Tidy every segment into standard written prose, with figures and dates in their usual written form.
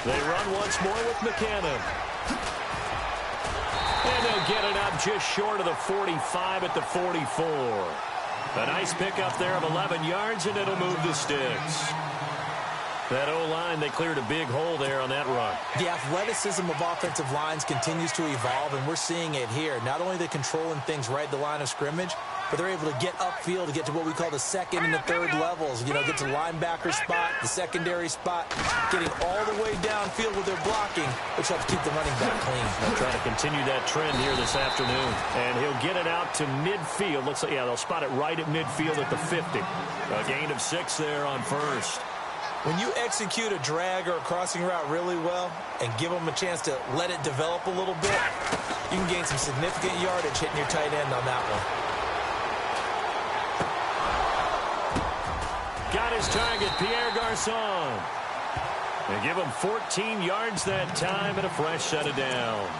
They run once more with McCannon. And they'll get it up just short of the 45 at the 44. A nice pickup there of 11 yards, and it'll move the sticks. That O-line, they cleared a big hole there on that run. The athleticism of offensive lines continues to evolve, and we're seeing it here. Not only are they controlling things right at the line of scrimmage, but they're able to get upfield to get to what we call the second and the third levels. You know, get to linebacker spot, the secondary spot, getting all the way downfield with their blocking, which helps keep the running back clean. They'll try to continue that trend here this afternoon. And he'll get it out to midfield. Looks like, yeah, they'll spot it right at midfield at the 50. A gain of 6 there on first. When you execute a drag or a crossing route really well and give them a chance to let it develop a little bit, you can gain some significant yardage hitting your tight end on that one. Got his target, Pierre Garçon. They give him 14 yards that time and a fresh set of downs.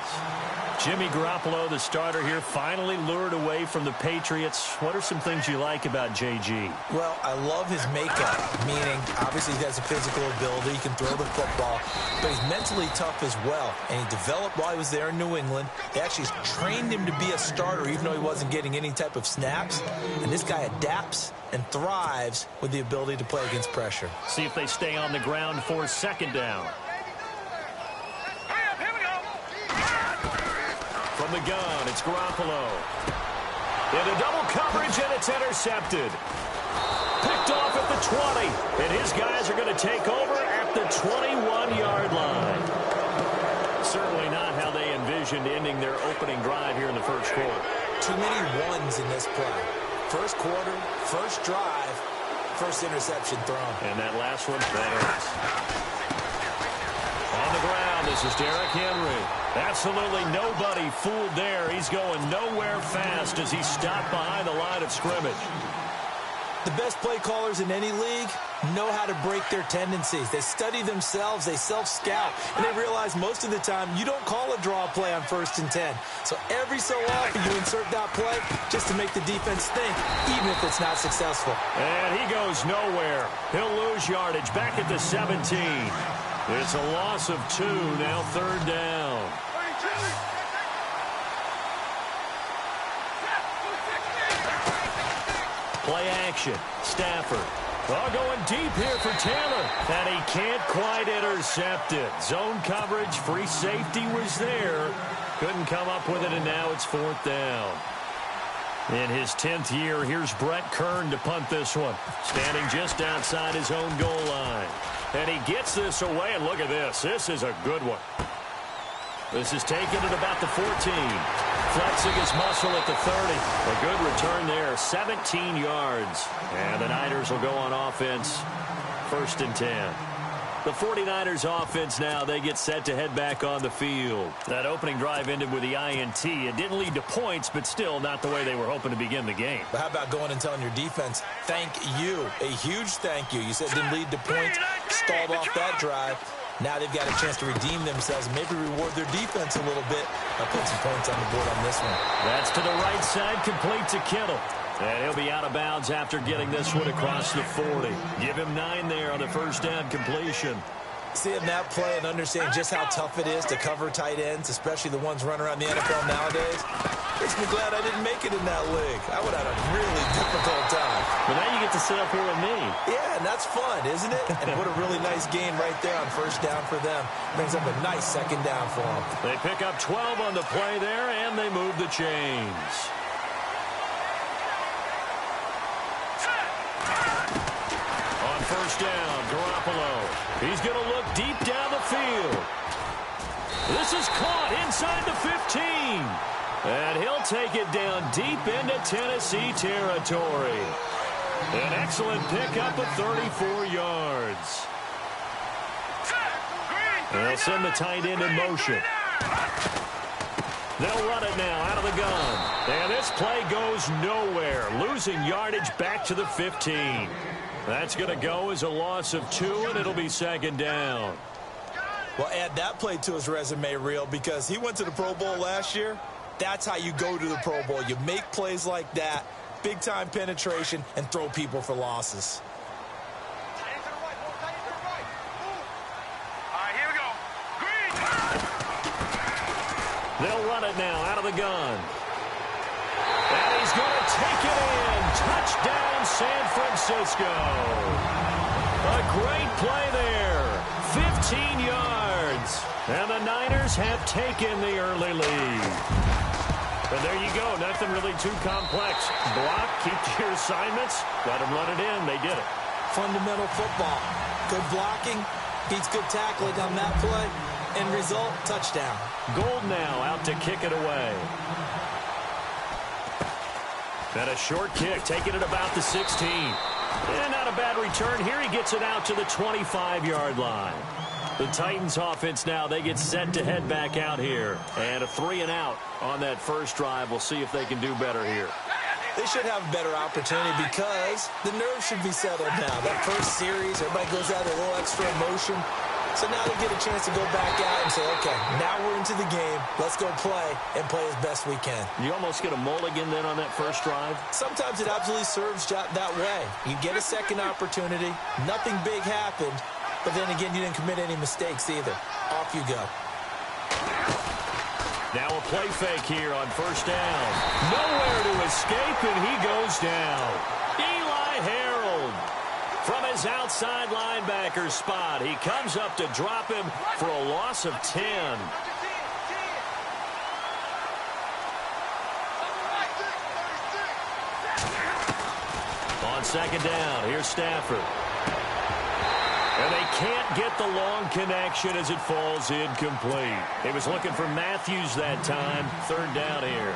Jimmy Garoppolo, the starter here, finally lured away from the Patriots. What are some things you like about JG? Well, I love his makeup, meaning obviously he has a physical ability. He can throw the football, but he's mentally tough as well. And he developed while he was there in New England. They actually trained him to be a starter even though he wasn't getting any type of snaps. And this guy adapts and thrives with the ability to play against pressure. See if they stay on the ground for second down. From the gun, it's Garoppolo. Into double coverage, and it's intercepted. Picked off at the 20, and his guys are going to take over at the 21-yard line. Certainly not how they envisioned ending their opening drive here in the first quarter. Too many ones in this play. First quarter, first drive, first interception thrown. And that last one, that hurts. On the ground, this is Derrick Henry. Absolutely nobody fooled there. He's going nowhere fast as he's stopped behind the line of scrimmage. The best play callers in any league know how to break their tendencies. They study themselves, they self-scout, and they realize most of the time you don't call a draw play on 1st and 10. So every so often you insert that play just to make the defense think, even if it's not successful. And he goes nowhere. He'll lose yardage back at the 17. It's a loss of 2, now 3rd down. Play action. Stafford. Oh, going deep here for Taylor. And he can't quite intercept it. Zone coverage, free safety was there. Couldn't come up with it, and now it's 4th down. In his 10th year, here's Brett Kern to punt this one. Standing just outside his own goal line. And he gets this away, and look at this. This is a good one. This is taken at about the 14. Flexing his muscle at the 30. A good return there, 17 yards. And the Niners will go on offense, 1st and 10. The 49ers offense now, they get set to head back on the field. That opening drive ended with the INT. It didn't lead to points, but still not the way they were hoping to begin the game. But how about going and telling your defense, thank you, a huge thank you. You said it didn't lead to points, stalled off that drive. Now they've got a chance to redeem themselves and maybe reward their defense a little bit by putting some points on the board on this one. That's to the right side, complete to Kittle. And he'll be out of bounds after getting this one across the 40. Give him 9 there on the first down completion. Seeing that play and understand just how tough it is to cover tight ends, especially the ones running around the NFL nowadays, makes me glad I didn't make it in that league. I would have had a really difficult time. But now you get to sit up here with me. Yeah, and that's fun, isn't it? And what a really nice game right there on first down for them. Brings up a nice second down for them. They pick up 12 on the play there, and they move the chains. On first down, Garoppolo. He's going to look deep down the field. This is caught inside the 15. And he'll take it down deep into Tennessee territory. An excellent pickup of 34 yards. They'll send the tight end in motion. They'll run it now out of the gun. And this play goes nowhere. Losing yardage back to the 15. That's going to go as a loss of 2, and it'll be second down. Well, add that play to his resume reel because he went to the Pro Bowl last year. That's how you go to the Pro Bowl. You make plays like that, big-time penetration, and throw people for losses. All right, here we go. They'll run it now out of the gun. And he's going to take it in. Touchdown, San Francisco. A great play there. 15 yards. And the Niners have taken the early lead. And there you go. Nothing really too complex. Block, keep to your assignments. Let them run it in. They did it. Fundamental football. Good blocking. Beats good tackling on that play. End result, touchdown. Gold now out to kick it away. And a short kick, taking it about the 16. And not a bad return. Here he gets it out to the 25-yard line. The Titans offense now, they get set to head back out here. And a 3-and-out on that first drive. We'll see if they can do better here. They should have a better opportunity because the nerves should be settled now. That first series, everybody goes out a little extra emotion. So now they get a chance to go back out and say, okay, now we're into the game. Let's go play and play as best we can. You almost get a mulligan then on that first drive? Sometimes it absolutely serves that way. You get a second opportunity. Nothing big happened. But then again, you didn't commit any mistakes either. Off you go. Now a play fake here on first down. Nowhere to escape, and he goes down. Eli Harold from his outside linebacker spot. He comes up to drop him for a loss of 10. On second down, here's Stafford. And they can't get the long connection as it falls incomplete. He was looking for Matthews that time. Third down here.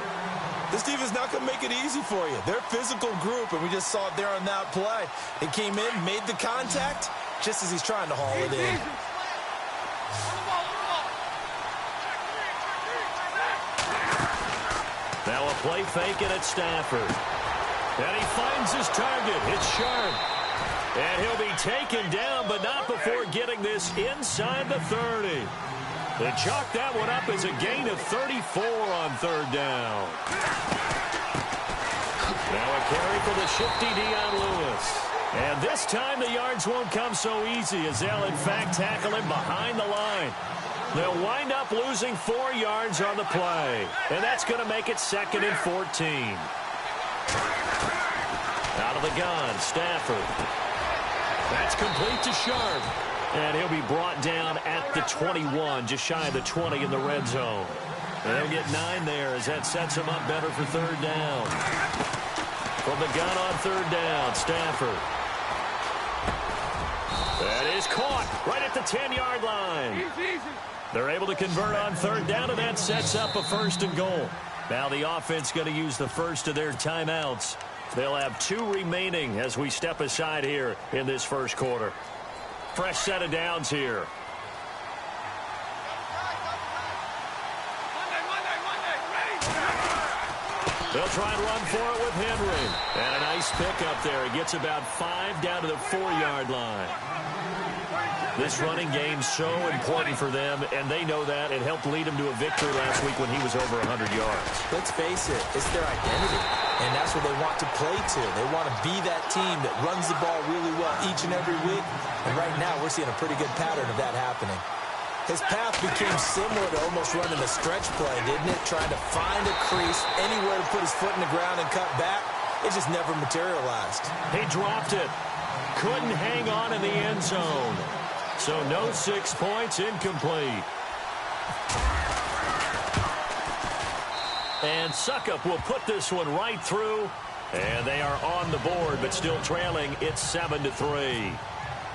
This team is not going to make it easy for you. They're a physical group, and we just saw it there on that play. It came in, made the contact, just as he's trying to haul it in. Now a play fake it at Stafford. And he finds his target. It's Sharp. And he'll be taken down, but not before getting this inside the 30. They chalk that one up as a gain of 34 on third down. Now a carry for the shifty Dion Lewis. And this time the yards won't come so easy as they'll in fact tackle him behind the line. They'll wind up losing 4 yards on the play. And that's going to make it 2nd and 14. Out of the gun, Stafford. That's complete to Sharp. And he'll be brought down at the 21, just shy of the 20 in the red zone. And they'll get 9 there as that sets him up better for third down. From the gun on third down, Stafford. That is caught right at the 10-yard line. They're able to convert on third down, and that sets up a 1st and goal. Now the offense going to use the first of their timeouts. They'll have 2 remaining as we step aside here in this first quarter. Fresh set of downs here. They'll try and run for it with Henry. And a nice pickup there. He gets about 5 down to the 4-yard line. This running game's so important for them, and they know that. It helped lead them to a victory last week when he was over 100 yards. Let's face it, it's their identity, and that's what they want to play to. They want to be that team that runs the ball really well each and every week, and right now we're seeing a pretty good pattern of that happening. His path became similar to almost running a stretch play, didn't it? Trying to find a crease, anywhere to put his foot in the ground and cut back. It just never materialized. He dropped it. Couldn't hang on in the end zone. So no 6 points, incomplete. And Suckup will put this one right through. And they are on the board, but still trailing. It's 7-3.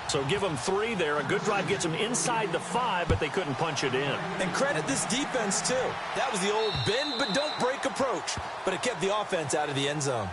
So give them 3 there. A good drive gets them inside the 5, but they couldn't punch it in. And credit this defense, too. That was the old bend but don't break approach. But it kept the offense out of the end zone.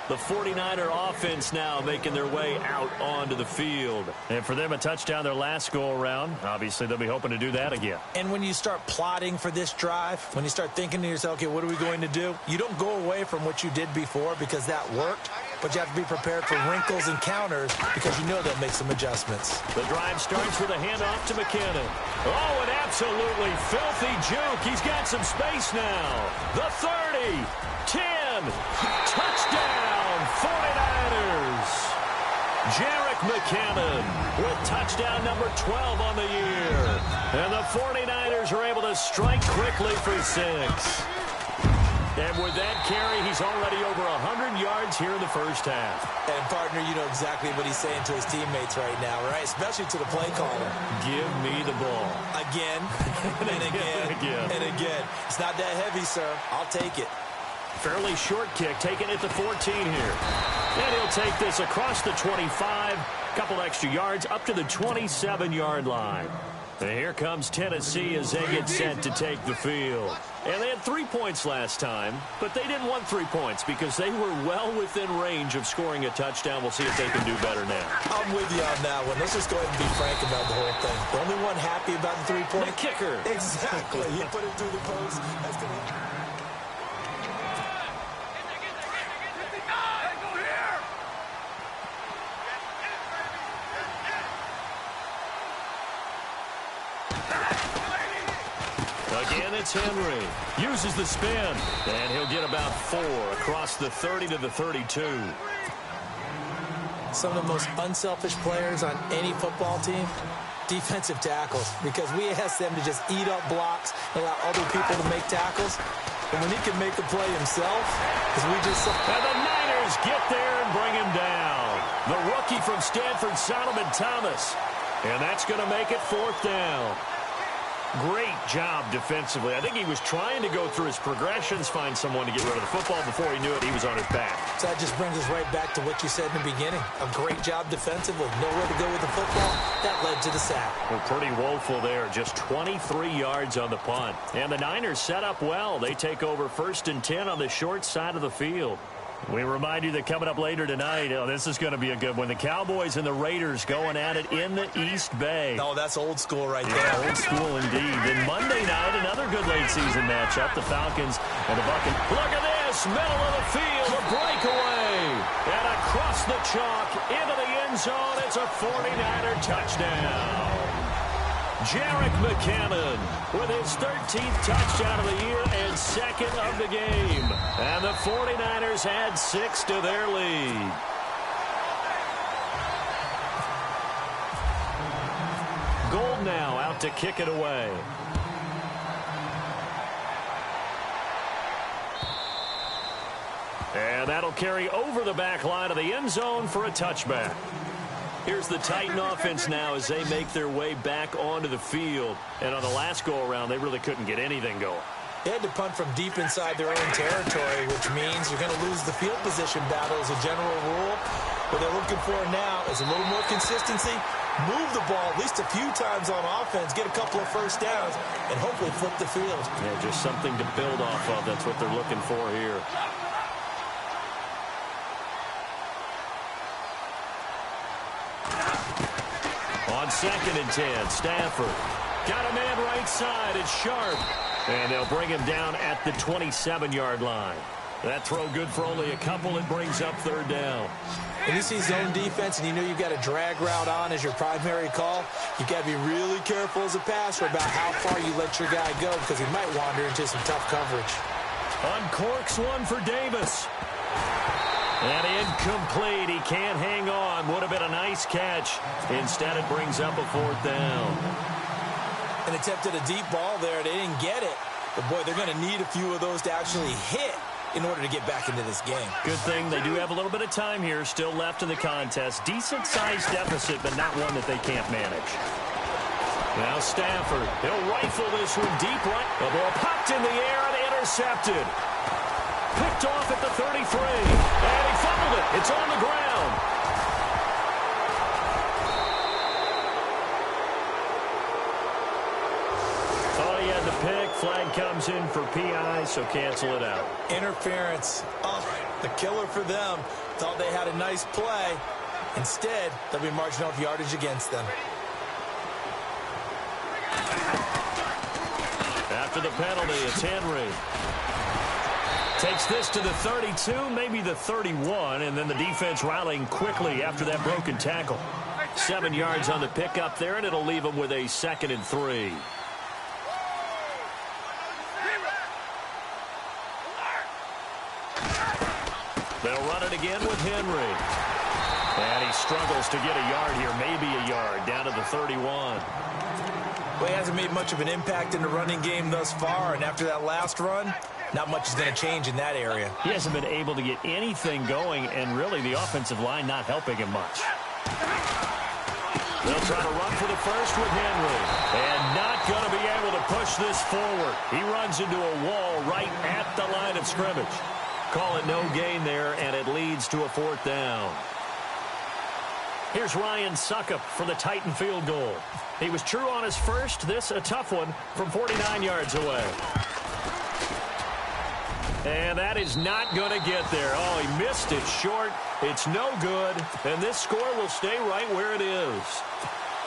The 49er offense now making their way out onto the field. And for them, a touchdown their last go-around. Obviously, they'll be hoping to do that again. And when you start plotting for this drive, when you start thinking to yourself, okay, what are we going to do? You don't go away from what you did before because that worked. But you have to be prepared for wrinkles and counters because you know they'll make some adjustments. The drive starts with a handoff to McKinnon. Oh, an absolutely filthy juke. He's got some space now. The 30, 10, touchdown, 49ers. Jerick McKinnon with touchdown number 12 on the year. And the 49ers Niners are able to strike quickly for 6. And with that carry, he's already over 100 yards here in the first half. And, partner, you know exactly what he's saying to his teammates right now, right? Especially to the play caller. Give me the ball. Again, and again, and again. It's not that heavy, sir. I'll take it. Fairly short kick, taken at the 14 here. And he'll take this across the 25, couple extra yards, up to the 27-yard line. And here comes Tennessee as they get set to take the field. And they had 3 points last time, but they didn't want 3 points because they were well within range of scoring a touchdown. We'll see if they can do better now. I'm with you on that one. Let's just go ahead and be frank about the whole thing. The only one happy about the 3-point? The kicker. Exactly. He put it through the post. That's going to... Again, it's Henry. Uses the spin. And he'll get about 4 across the 30 to the 32. Some of the most unselfish players on any football team, defensive tackles, because we ask them to just eat up blocks and allow other people to make tackles. And when he can make the play himself, as we just saw. And the Niners get there and bring him down. The rookie from Stanford, Solomon Thomas. And that's going to make it 4th down. Great job defensively. I think he was trying to go through his progressions, find someone to get rid of the football. Before he knew it, he was on his back. So that just brings us right back to what you said in the beginning. A great job defensively. Nowhere to go with the football. That led to the sack. Well, pretty woeful there. Just 23 yards on the punt. And the Niners set up well. They take over 1st and 10 on the short side of the field. We remind you that coming up later tonight, this is going to be a good one. The Cowboys and the Raiders going at it in the East Bay. Oh, that's old school right there. Yeah, old school indeed. Then Monday night, another good late-season matchup. The Falcons and the Buccaneers. Look at this, middle of the field, a breakaway. And across the chalk, into the end zone, it's a 49er touchdown. Jerick McKinnon with his 13th touchdown of the year and 2nd of the game. And the 49ers add 6 to their lead. Gold now out to kick it away. And that'll carry over the back line of the end zone for a touchback. Here's the Titan offense now as they make their way back onto the field. And on the last go-around, they really couldn't get anything going. They had to punt from deep inside their own territory, which means you're going to lose the field position battle as a general rule. What they're looking for now is a little more consistency, move the ball at least a few times on offense, get a couple of first downs, and hopefully flip the field. Yeah, just something to build off of. That's what they're looking for here. On 2nd and 10, Stafford. Got a man right side. It's Sharp. And they'll bring him down at the 27-yard line. That throw good for only a couple. It brings up 3rd down. When you see zone defense and you know you've got a drag route on as your primary call, you've got to be really careful as a passer about how far you let your guy go because he might wander into some tough coverage. Uncorks one for Davis. And incomplete. He can't hang on. Would have been a nice catch. Instead, it brings up a 4th down. An attempt at a deep ball there. They didn't get it. But, boy, they're going to need a few of those to actually hit in order to get back into this game. Good thing they do have a little bit of time here still left in the contest. Decent-sized deficit, but not one that they can't manage. Now Stafford. He'll rifle this one deep right. The ball popped in the air and intercepted. Picked off at the 33. And he fumbled it. It's on the ground. Oh, he had the pick. Flag comes in for PI, so cancel it out. Interference. Oh, the killer for them. Thought they had a nice play. Instead, they'll be marching off yardage against them. After the penalty, it's Henry. Takes this to the 32, maybe the 31, and then the defense rallying quickly after that broken tackle. 7 yards on the pickup there, and it'll leave them with a 2nd and 3. They'll run it again with Henry. And he struggles to get a yard here, maybe a yard, down to the 31. Well, he hasn't made much of an impact in the running game thus far, and after that last run, not much is going to change in that area. He hasn't been able to get anything going, and really the offensive line not helping him much. They'll try to run for the first with Henry, and not going to be able to push this forward. He runs into a wall right at the line of scrimmage. Call it no gain there, and it leads to a 4th down. Here's Ryan Suckup for the Titan field goal. He was true on his first. This a tough one from 49 yards away. And that is not going to get there. Oh, he missed it short. It's no good. And this score will stay right where it is.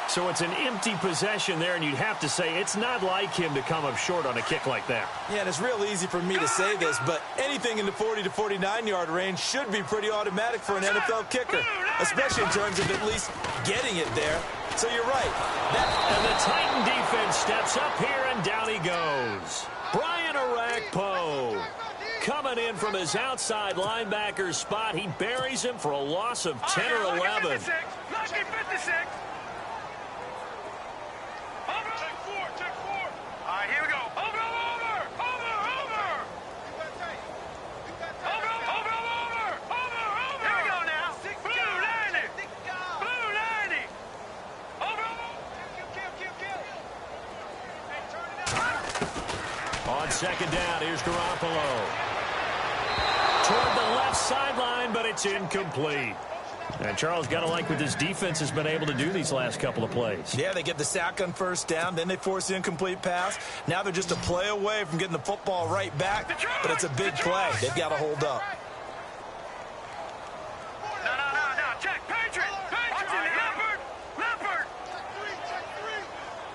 So it's an empty possession there, and you'd have to say it's not like him to come up short on a kick like that. Yeah, and it's real easy for me to say this, but anything in the 40 to 49-yard range should be pretty automatic for an NFL kicker, especially in terms of at least getting it there. So you're right. And the Titan defense steps up here, and down he goes. Brian Orakpo coming in from his outside linebacker spot. He buries him for a loss of 10 or 11. Here we go. Over. Here we go now. Blue 90. On second down, here's Garoppolo. Toward the left sideline, but it's incomplete. And Charles, got to like what this defense has been able to do these last couple of plays. Yeah, they get the sack on first down, then they force the incomplete pass. Now they're just a play away from getting the football right back, but it's a big play. They've got to hold up. No. Check. Patriot. Leopard.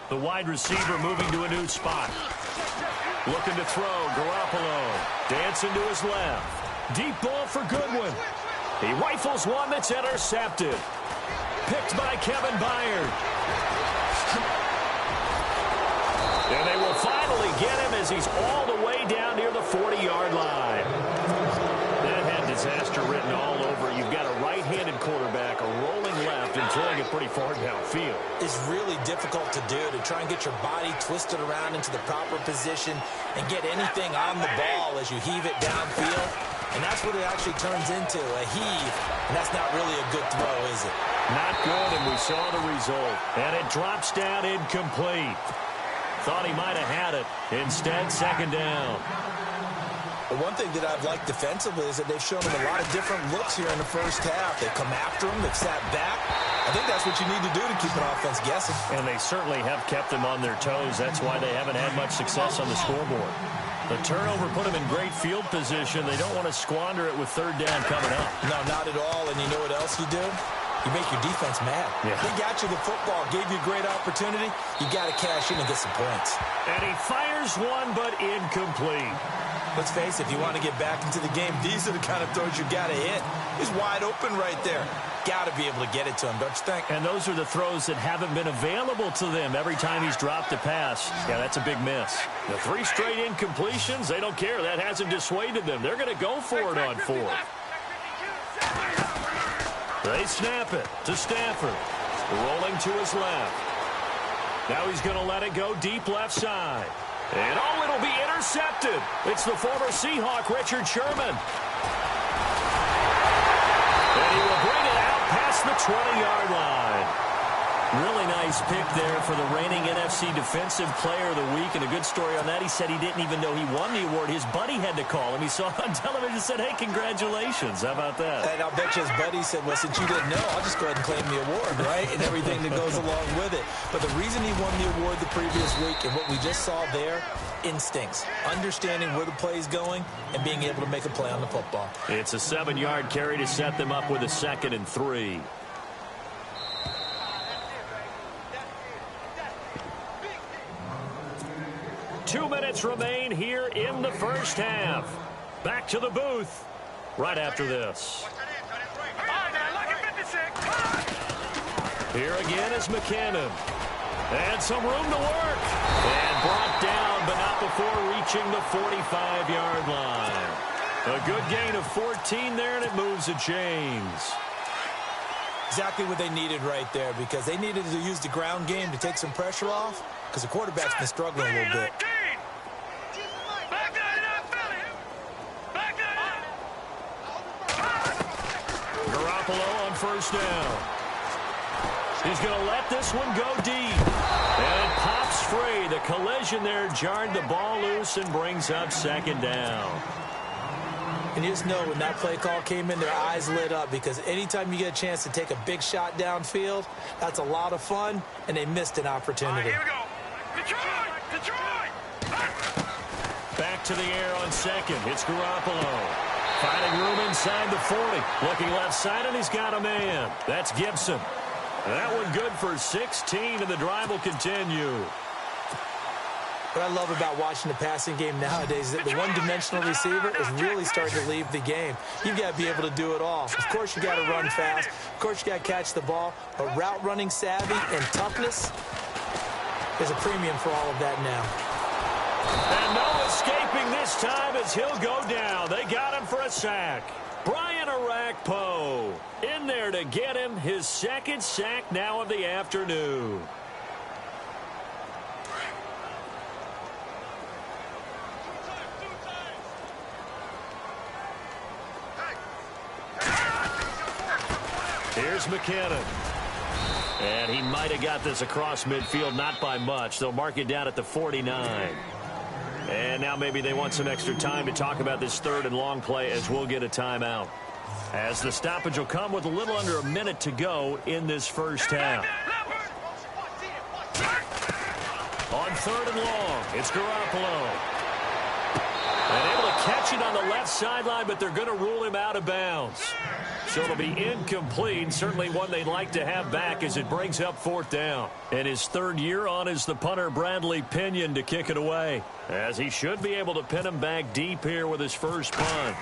The wide receiver moving to a new spot. Looking to throw. Garoppolo dancing to his left. Deep ball for Goodwin. He rifles one that's intercepted. Picked by Kevin Byard. And they will finally get him as he's all the way down near the 40-yard line. That had disaster written all over. You've got a right-handed quarterback, a rolling left, and throwing it pretty far downfield. It's really difficult to do, to try and get your body twisted around into the proper position and get anything on the ball as you heave it downfield. And that's what it actually turns into, a heave. And that's not really a good throw, is it? Not good, and we saw the result. And it drops down incomplete. Thought he might have had it. Instead, second down. But one thing that I've liked defensively is that they've shown him a lot of different looks here in the first half. They've come after him. They've sat back. I think that's what you need to do to keep an offense guessing. And they certainly have kept them on their toes. That's why they haven't had much success on the scoreboard. The turnover put them in great field position. They don't want to squander it with third down coming up. No, not at all. And you know what else you do? You make your defense mad. Yeah. They got you the football, gave you a great opportunity. You got to cash in and get some points. And he fires one, but incomplete. Let's face it, if you want to get back into the game, these are the kind of throws you got to hit. He's wide open right there. Got to be able to get it to him, don't you think? And those are the throws that haven't been available to them every time he's dropped a pass. Yeah, that's a big miss. The 3 straight incompletions, they don't care. That hasn't dissuaded them. They're going to go for it on 4th. They snap it to Stafford. Rolling to his left. Now he's going to let it go deep left side. And oh, it'll be intercepted. It's the former Seahawk, Richard Sherman. And he will bring it out past the 20-yard line. Really nice pick there for the reigning NFC Defensive Player of the Week. And a good story on that, he said he didn't even know he won the award. His buddy had to call him. He saw it on television and said, hey, congratulations. How about that? And I'll bet you his buddy said, well, since you didn't know, I'll just go ahead and claim the award, right? And everything that goes along with it. But the reason he won the award the previous week and what we just saw there, instincts, understanding where the play is going and being able to make a play on the football. It's a 7-yard carry to set them up with a 2nd and 3. Two minutes remain here in the first half. Back to the booth right after this. Here again is McKinnon. And some room to work. And brought down, but not before reaching the 45-yard line. A good gain of 14 there, and it moves the chains. Exactly what they needed right there, because they needed to use the ground game to take some pressure off, because the quarterback's been struggling a little bit. Garoppolo on first down. He's going to let this one go deep. And it pops free. The collision there jarred the ball loose and brings up second down. And you just know when that play call came in, their eyes lit up, because anytime you get a chance to take a big shot downfield, that's a lot of fun, and they missed an opportunity. Here we go. Detroit! Back to the air on second. It's Garoppolo. Finding room inside the 40. Looking left side, and he's got a man. That's Gibson. That one good for 16, and the drive will continue. What I love about watching the passing game nowadays is that the one-dimensional receiver is really starting to leave the game. You've got to be able to do it all. Of course, you got to run fast. Of course, you got to catch the ball. But route running savvy and toughness is a premium for all of that now. And no escaping this time as he'll go down. They got him for a sack. Brian Arakpo in there to get him his second sack now of the afternoon. Here's McKinnon. And he might have got this across midfield, not by much. They'll mark it down at the 49. And now maybe they want some extra time to talk about this third and long play, as we'll get a timeout. As the stoppage will come with a little under a minute to go in this first half. On third and long, it's Garoppolo. And able to catch it on the left sideline, but they're going to rule him out of bounds. So it'll be incomplete. Certainly one they'd like to have back as it brings up fourth down. And his third year on is the punter Bradley Pinion to kick it away, as he should be able to pin him back deep here with his first punt.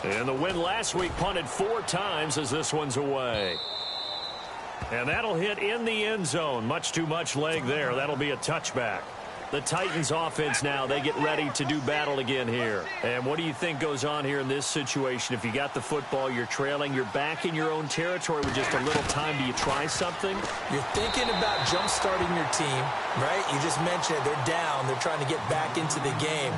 And the win last week punted 4 times as this one's away. And that'll hit in the end zone. Much too much leg there. That'll be a touchback. The Titans offense now, they get ready to do battle again here. And what do you think goes on here in this situation? If you got the football, you're trailing, you're back in your own territory with just a little time. Do you try something? You're thinking about jump-starting your team, right? You just mentioned it. They're down. They're trying to get back into the game.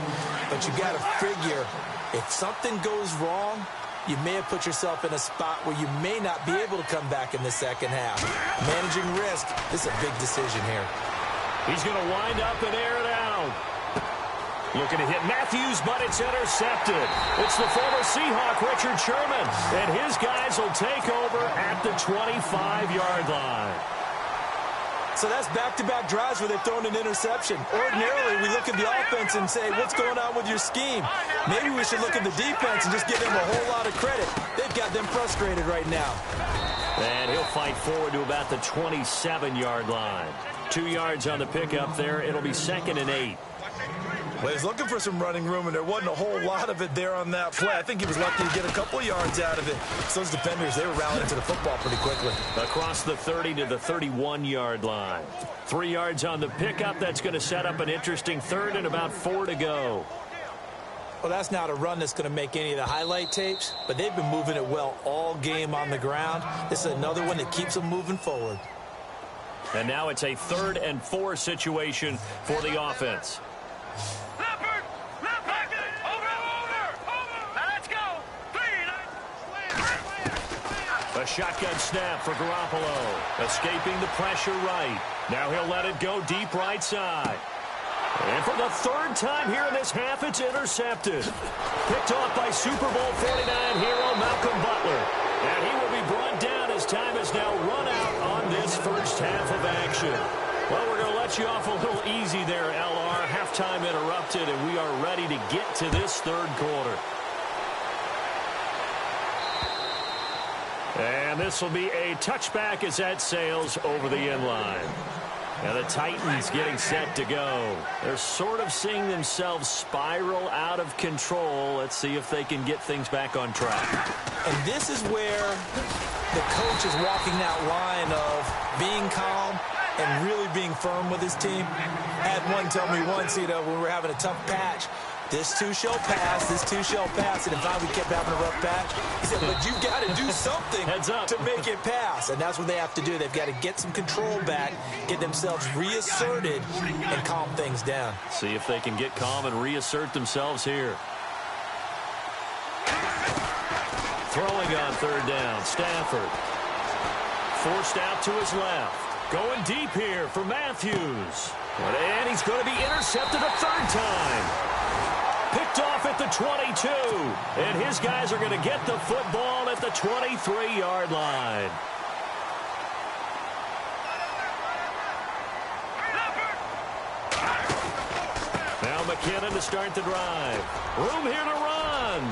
But you got to figure, if something goes wrong, you may have put yourself in a spot where you may not be able to come back in the second half. Managing risk, this is a big decision here. He's going to wind up and air it out. Looking to hit Matthews, but it's intercepted. It's the former Seahawk, Richard Sherman, and his guys will take over at the 25-yard line. So that's back-to-back drives where they've thrown an interception. Ordinarily, we look at the offense and say, what's going on with your scheme? Maybe we should look at the defense and just give them a whole lot of credit. They've got them frustrated right now. And he'll fight forward to about the 27-yard line. 2 yards on the pickup there. It'll be 2nd and 8. Well, he's looking for some running room, and there wasn't a whole lot of it there on that play. I think he was lucky to get a couple of yards out of it. So those defenders, they were rallying to the football pretty quickly. Across the 30 to the 31-yard line. 3 yards on the pickup. That's going to set up an interesting third and about 4 to go. Well, that's not a run that's going to make any of the highlight tapes, but they've been moving it well all game on the ground. This is another one that keeps them moving forward. And now it's a 3rd and 4 situation for the offense. Leopard! Leopard! Over! Now let's go! 3! A shotgun snap for Garoppolo. Escaping the pressure right. Now he'll let it go deep right side. And for the 3rd time here in this half, it's intercepted. Picked off by Super Bowl 49 hero Malcolm Butler. And he will be brought down as time has now run out on this first half of action. Well, we're going to let you off a little easy there, LR. Halftime interrupted, and we are ready to get to this 3rd quarter. And this will be a touchback as that sails over the end line. Now the Titans getting set to go. They're sort of seeing themselves spiral out of control. Let's see if they can get things back on track. And this is where the coach is walking that line of being calm and really being firm with his team. I had one tell me once, when we were having a tough patch, This too shall pass. This too shall pass. And if not, we kept having a rough patch. He said, but you've got to do something to make it pass. And that's what they have to do. They've got to get some control back, get themselves reasserted, and calm things down. See if they can get calm and reassert themselves here. Throwing on third down, Stafford. Forced out to his left. Going deep here for Matthews. And he's going to be intercepted a third time. Picked off at the 22. And his guys are going to get the football at the 23-yard line. Now McKinnon to start the drive. Room here to run.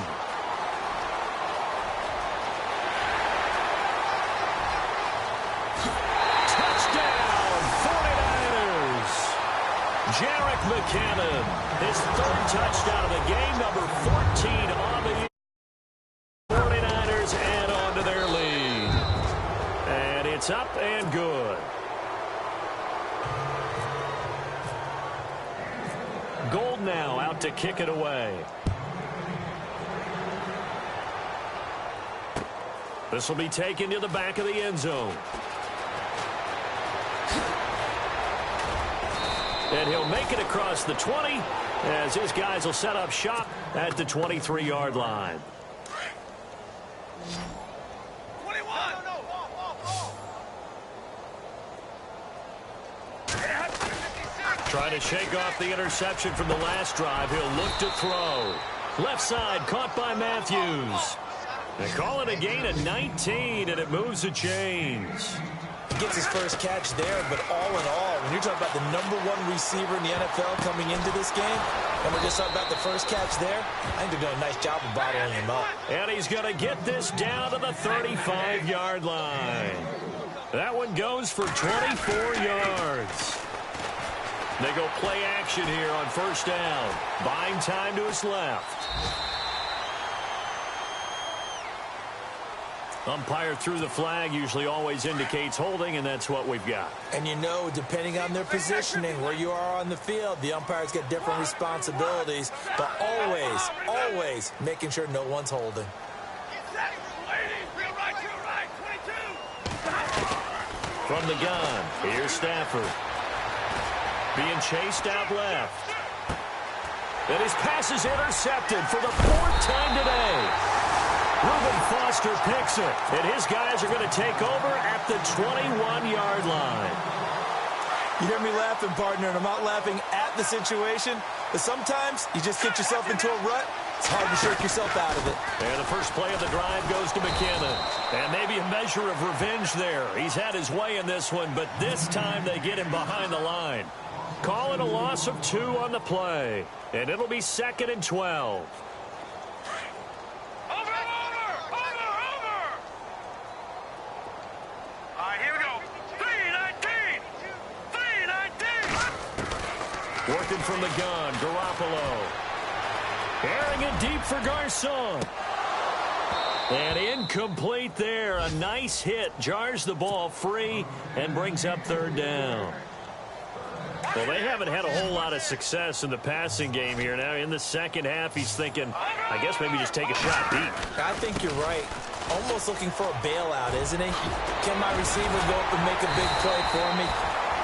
Touchdown, 49ers. Jerick McKinnon, his third touchdown of the game, number 14 on the 49ers and onto their lead. And it's up and good. Gold now out to kick it away. This will be taken to the back of the end zone. And he'll make it across the 20 as his guys will set up shop at the 23-yard line. 21. Trying to shake off the interception from the last drive. He'll look to throw. Left side caught by Matthews. They call it a gain of 19, and it moves the chains. Gets his first catch there, but all in all, when you're talking about the #1 receiver in the NFL coming into this game, and we're just talking about the first catch there, I think they're doing a nice job of bottling him up. And he's going to get this down to the 35-yard line. That one goes for 24 yards. They go play action here on first down. Buying time to his left. Umpire threw the flag, usually always indicates holding, and that's what we've got. And you know, depending on their positioning, where you are on the field, the umpires get different responsibilities, but always making sure no one's holding. From the gun, here's Stafford. Being chased out left. And his pass is intercepted for the 4th time today. Reuben Foster picks it, and his guys are going to take over at the 21-yard line. You hear me laughing, partner, and I'm not laughing at the situation, but sometimes you just get yourself into a rut. It's hard to shake yourself out of it. And the first play of the drive goes to McKinnon. And maybe a measure of revenge there. He's had his way in this one, but this time they get him behind the line. Call it a loss of 2 on the play, and it'll be 2nd and 12. Working from the gun, Garoppolo. Airing it deep for Garcon. And incomplete there. A nice hit. Jars the ball free and brings up 3rd down. Well, they haven't had a whole lot of success in the passing game here. Now, in the second half, he's thinking, I guess maybe just take a shot deep. I think you're right. Almost looking for a bailout, isn't he? Can my receiver go up and make a big play for me?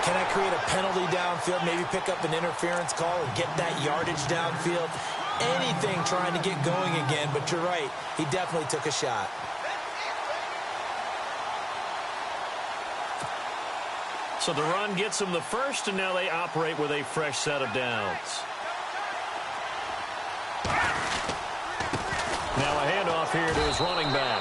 Can I create a penalty downfield, maybe pick up an interference call and get that yardage downfield? Anything trying to get going again, but you're right. He definitely took a shot. So the run gets them the first, and now they operate with a fresh set of downs. Now a handoff here to his running back.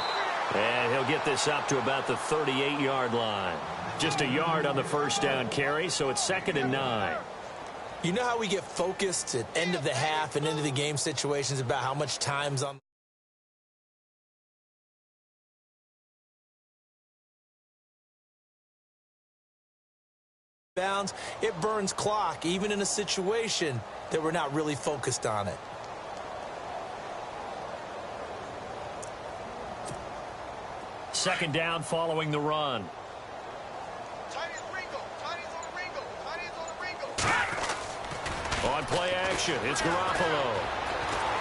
And he'll get this up to about the 38-yard line. Just a yard on the first down carry, so it's 2nd and 9. You know how we get focused at end of the half and into the game situations about how much time's on bounds? It burns clock, even in a situation that we're not really focused on it. Second down following the run. On play action, it's Garoppolo.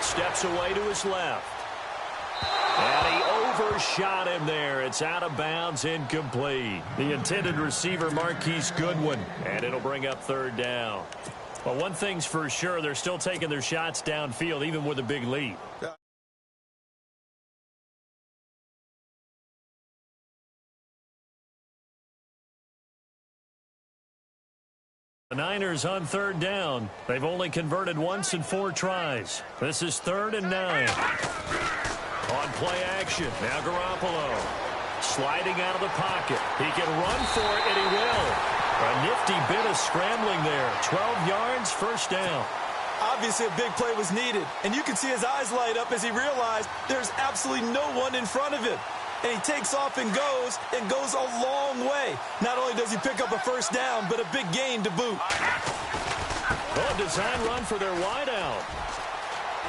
Steps away to his left. And he overshot him there. It's out of bounds, incomplete. The intended receiver, Marquise Goodwin. And it'll bring up third down. Well, one thing's for sure, they're still taking their shots downfield, even with a big lead. The Niners on third down. They've only converted once in 4 tries. This is 3rd and 9. On play action, now Garoppolo. Sliding out of the pocket. He can run for it, and he will. A nifty bit of scrambling there. 12 yards, first down. Obviously, a big play was needed, and you can see his eyes light up as he realized there's absolutely no one in front of him. And he takes off and goes a long way. Not only does he pick up a first down, but a big gain to boot. Well, a design run for their wideout.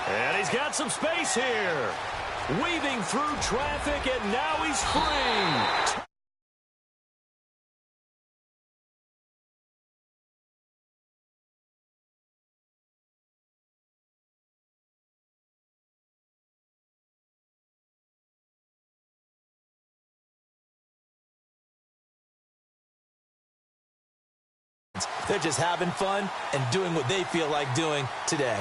And he's got some space here. Weaving through traffic, and now he's free. They're just having fun and doing what they feel like doing today.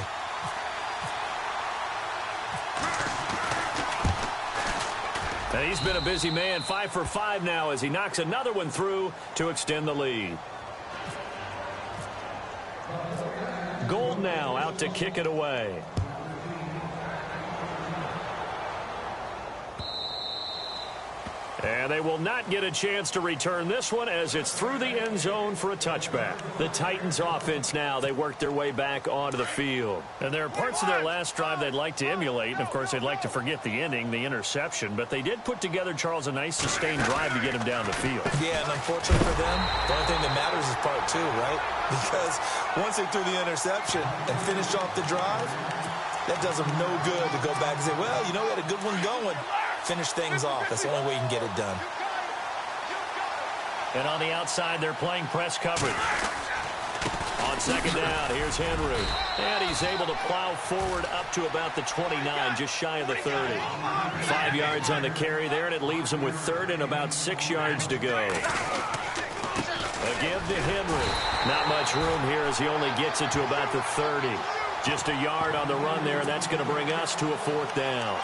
And he's been a busy man, 5 for 5 now as he knocks another one through to extend the lead. Gold now out to kick it away. And they will not get a chance to return this one as it's through the end zone for a touchback. The Titans offense now, they work their way back onto the field. And there are parts of their last drive they'd like to emulate. And, of course, they'd like to forget the ending, the interception. But they did put together, Charles, a nice sustained drive to get him down the field. Yeah, and unfortunately for them, the only thing that matters is part 2, right? Because once they threw the interception and finished off the drive, that does them no good to go back and say, well, you know, we had a good one going. Finish things off. That's the only way you can get it done. And on the outside, they're playing press coverage. On second down, here's Henry. And he's able to plow forward up to about the 29, just shy of the 30. 5 yards on the carry there, and it leaves him with 3rd and about 6 yards to go. Again to Henry. Not much room here as he only gets it to about the 30. Just a yard on the run there, and that's going to bring us to a 4th down.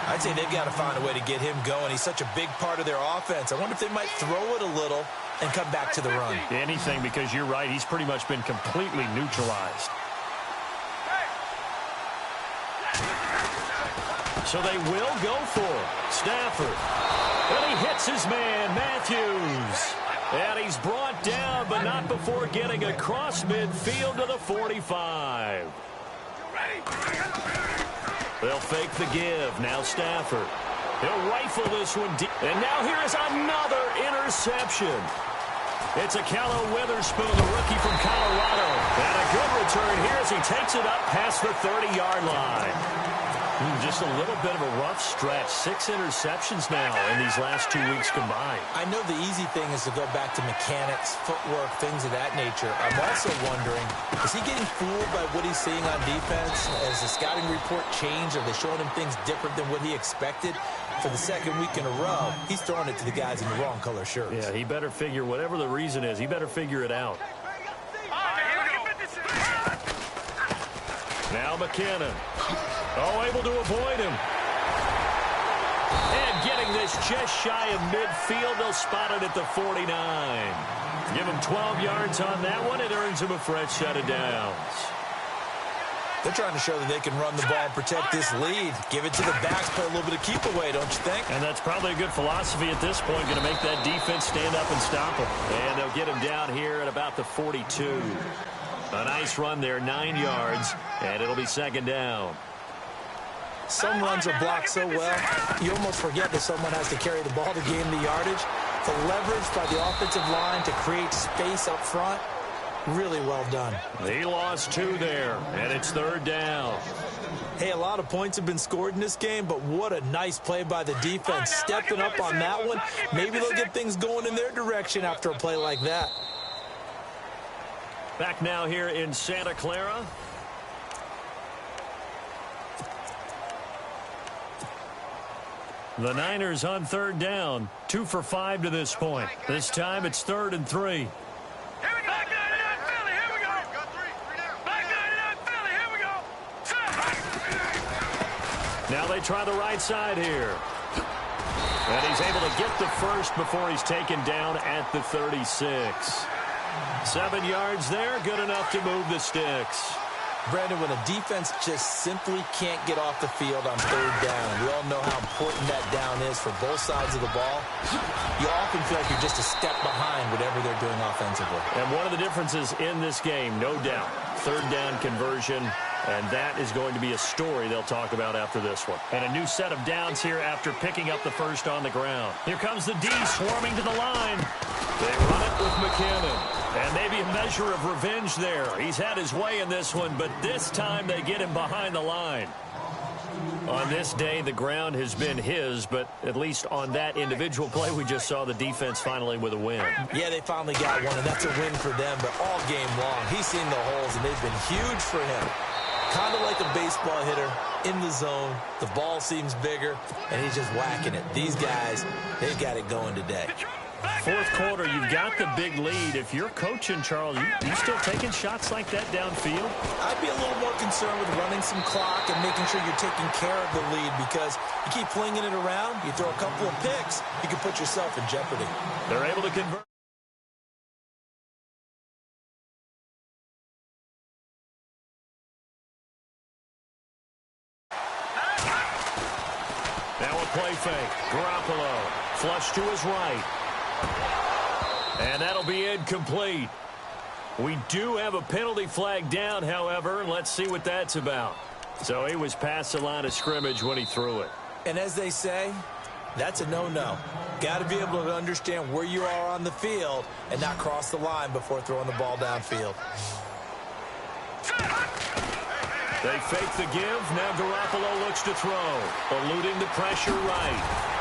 I'd say they've got to find a way to get him going. He's such a big part of their offense. I wonder if they might throw it a little and come back to the run. Anything, because you're right. He's pretty much been completely neutralized. So they will go for it. Stafford. And he hits his man, Matthews. And he's brought down, but not before getting across midfield to the 45. They'll fake the give. Now Stafford. He'll rifle this one deep. And now here is another interception. It's Akello Witherspoon, the rookie from Colorado. And a good return here as he takes it up past the 30-yard line. Just a little bit of a rough stretch. 6 interceptions now in these last 2 weeks combined. I know the easy thing is to go back to mechanics, footwork, things of that nature. I'm also wondering, is he getting fooled by what he's seeing on defense? Has the scouting report changed? Are they showing him things different than what he expected? For the 2nd week in a row, he's throwing it to the guys in the wrong color shirts. Yeah, he better figure, whatever the reason is, he better figure it out. Now McKinnon. Oh, able to avoid him. And getting this just shy of midfield. They'll spot it at the 49. Give him 12 yards on that one. It earns him a fresh set of downs. They're trying to show that they can run the ball and protect this lead. Give it to the backs, play a little bit of keep away, don't you think? And that's probably a good philosophy at this point. Going to make that defense stand up and stop him. And they'll get him down here at about the 42. A nice run there, 9 yards. And it'll be 2nd down. Some runs are blocked so well, you almost forget that someone has to carry the ball to gain the yardage. The leverage by the offensive line to create space up front, really well done. He lost 2 there, and it's 3rd down. Hey, a lot of points have been scored in this game, but what a nice play by the defense. Stepping up on that one, maybe they'll get things going in their direction after a play like that. Back now here in Santa Clara. The Niners on third down. 2 for 5 to this point. This time it's 3rd and 3. Here we go. Back 99 Philly. Here we go. Got three down. Back 99 Philly. Here we go. Set. Now they try the right side here. And he's able to get the first before he's taken down at the 36. 7 yards there, good enough to move the sticks. Brandon, when a defense just simply can't get off the field on third down, we all know how important that down is for both sides of the ball, you often feel like you're just a step behind whatever they're doing offensively. And one of the differences in this game, no doubt, third down conversion. And that is going to be a story they'll talk about after this one. And a new set of downs here after picking up the first on the ground. Here comes the D swarming to the line. They run it with McKinnon. And maybe a measure of revenge there. He's had his way in this one, but this time they get him behind the line. On this day, the ground has been his, but at least on that individual play, we just saw the defense finally with a win. Yeah, they finally got one, and that's a win for them, but all game long, he's seen the holes, and they've been huge for him. Kind of like a baseball hitter in the zone. The ball seems bigger, and he's just whacking it. These guys, they've got it going today. Fourth quarter, you've got the big lead. If you're coaching, Charles, you still taking shots like that downfield? I'd be a little more concerned with running some clock and making sure you're taking care of the lead, because you keep flinging it around, you throw a couple of picks, you can put yourself in jeopardy. They're able to convert. Now a play fake. Garoppolo. Flush to his right. And that'll be incomplete. We do have a penalty flag down, however, and let's see what that's about. So he was past the line of scrimmage when he threw it. And as they say, that's a no-no. Got to be able to understand where you are on the field and not cross the line before throwing the ball downfield. They fake the give. Now Garoppolo looks to throw. Eluding the pressure right.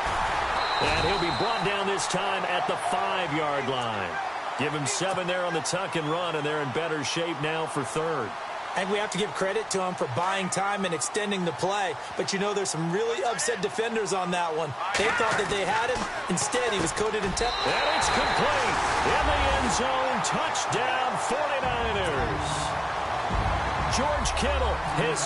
And he'll be brought down this time at the 5-yard line. Give him 7 there on the tuck and run, and they're in better shape now for third. I think we have to give credit to him for buying time and extending the play. But, you know, there's some really upset defenders on that one. They thought that they had him. Instead, he was coated in tape. And it's complete. In the end zone, touchdown 49ers. George Kittle, his